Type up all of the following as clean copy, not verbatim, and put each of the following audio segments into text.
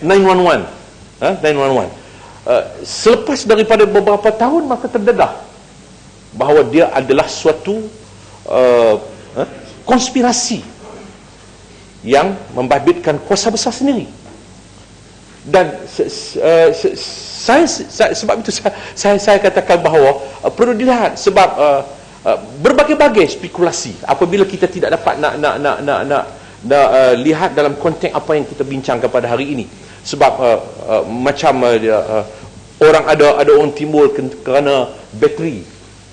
911. 911. Selepas daripada beberapa tahun, maka terdedah bahawa dia adalah suatu konspirasi yang membabitkan kuasa besar sendiri. Dan sebab itu saya katakan bahawa perlu dilihat, sebab berbagai-bagai spekulasi apabila kita tidak dapat nak lihat dalam konteks apa yang kita bincangkan pada hari ini. Sebab macam orang ada orang timbul kerana bateri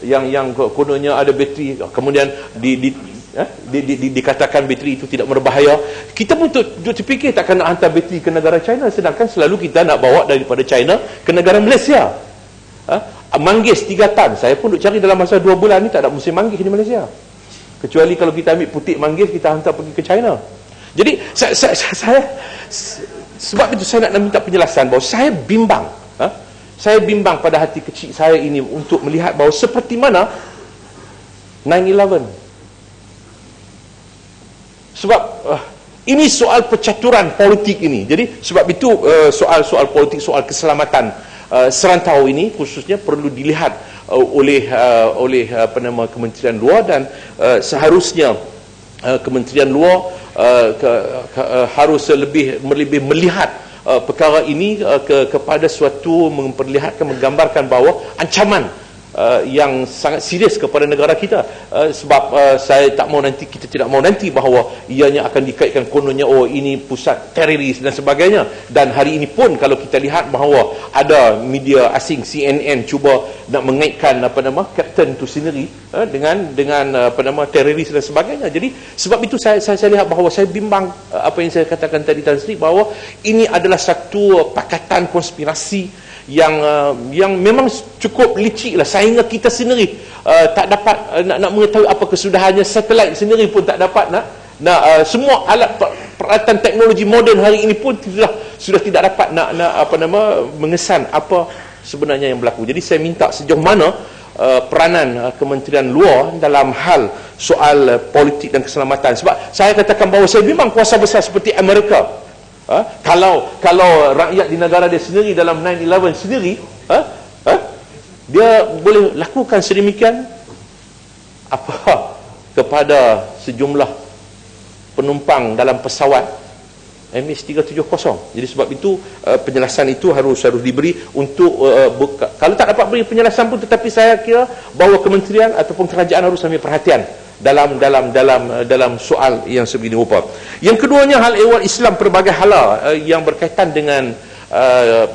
yang kononnya ada bateri, kemudian dikatakan bateri itu tidak berbahaya. Kita pun terfikir takkan nak hantar bateri ke negara China, sedangkan selalu kita nak bawa daripada China ke negara Malaysia. Manggis 3 tan, saya pun duk cari dalam masa 2 bulan ni tak ada musim manggis di Malaysia, kecuali kalau kita ambil putik manggis kita hantar pergi ke China. Jadi saya sebab itu saya nak minta penjelasan bahawa saya bimbang. Saya bimbang pada hati kecil saya ini untuk melihat bahawa seperti mana 9/11. Sebab ini soal percaturan politik ini. Jadi sebab itu soal politik, soal keselamatan serantau ini khususnya perlu dilihat oleh Kementerian Luar, dan seharusnya Kementerian Luar harus lebih melihat perkara ini kepada suatu memperlihatkan, menggambarkan bahawa ancaman yang sangat serius kepada negara kita. Sebab kita tidak mau nanti bahawa ianya akan dikaitkan kononnya ini pusat teroris dan sebagainya. Dan hari ini pun kalau kita lihat bahawa ada media asing CNN cuba nak mengaitkan kapten itu sendiri dengan teroris dan sebagainya. Jadi sebab itu saya lihat bahawa saya bimbang apa yang saya katakan tadi Tan Sri, bahawa ini adalah satu pakatan konspirasi yang memang cukup licik lah, sehingga kita sendiri tak dapat nak mengetahui apa kesudahannya. Satelit sendiri pun tak dapat semua alat peralatan teknologi moden hari ini pun sudah tidak dapat mengesan apa sebenarnya yang berlaku. Jadi saya minta sejauh mana peranan Kementerian Luar dalam hal soal politik dan keselamatan. Sebab saya katakan bahawa saya bimbang kuasa besar seperti Amerika, kalau rakyat di negara dia sendiri dalam 9/11 sendiri, dia boleh lakukan sedemikian apa kepada sejumlah penumpang dalam pesawat MH370. Jadi sebab itu penjelasan itu harus diberi untuk kalau tak dapat beri penjelasan pun, tetapi saya kira bahawa kementerian ataupun kerajaan harus ambil perhatian dalam soal yang sebegini rupa. Yang keduanya, hal ehwal Islam pelbagai hala yang berkaitan dengan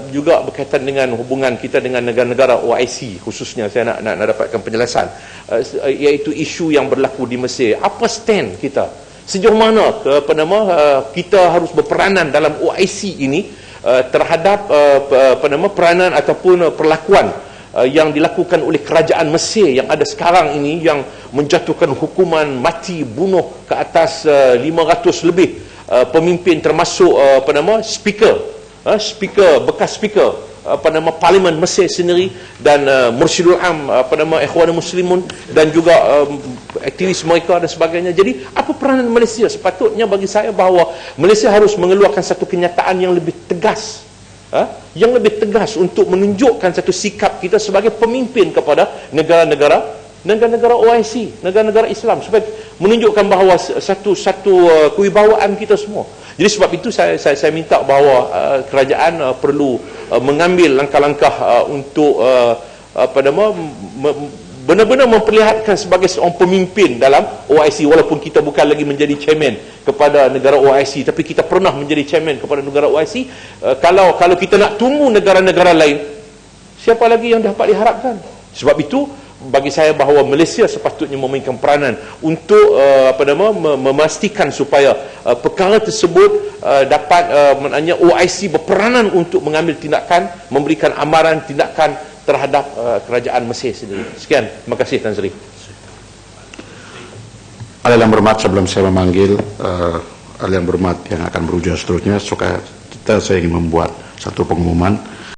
juga berkaitan dengan hubungan kita dengan negara-negara OIC khususnya. Saya nak dapatkan penjelasan, iaitu isu yang berlaku di Mesir. Apa stand kita? Sejauh mana kita harus berperanan dalam OIC ini terhadap peranan ataupun perlakuan yang dilakukan oleh kerajaan Mesir yang ada sekarang ini, yang menjatuhkan hukuman mati bunuh ke atas 500 lebih pemimpin, termasuk bekas speaker Parlimen Mesir sendiri, dan Mursyidul Am Ikhwanul Muslimun, dan juga aktivis mereka dan sebagainya. Jadi apa peranan Malaysia? Sepatutnya bagi saya bahawa Malaysia harus mengeluarkan satu kenyataan yang lebih tegas, untuk menunjukkan satu sikap kita sebagai pemimpin kepada negara-negara OIC, negara-negara Islam, supaya menunjukkan bahawa satu kewibawaan kita semua. Jadi sebab itu saya minta bahawa kerajaan perlu mengambil langkah-langkah untuk benar-benar memperlihatkan sebagai seorang pemimpin dalam OIC, walaupun kita bukan lagi menjadi chairman kepada negara OIC, tapi kita pernah menjadi chairman kepada negara OIC. Kalau kita nak tunggu negara-negara lain, siapa lagi yang dapat diharapkan? Sebab itu bagi saya bahawa Malaysia sepatutnya memainkan peranan untuk memastikan supaya perkara tersebut dapat OIC berperanan untuk mengambil tindakan, memberikan amaran tindakan terhadap kerajaan Mesir sendiri. Sekian, terima kasih Tan Sri. Ahli yang berhormat, sebelum saya memanggil ahli yang berhormat yang akan berujar seterusnya, saya ingin membuat satu pengumuman.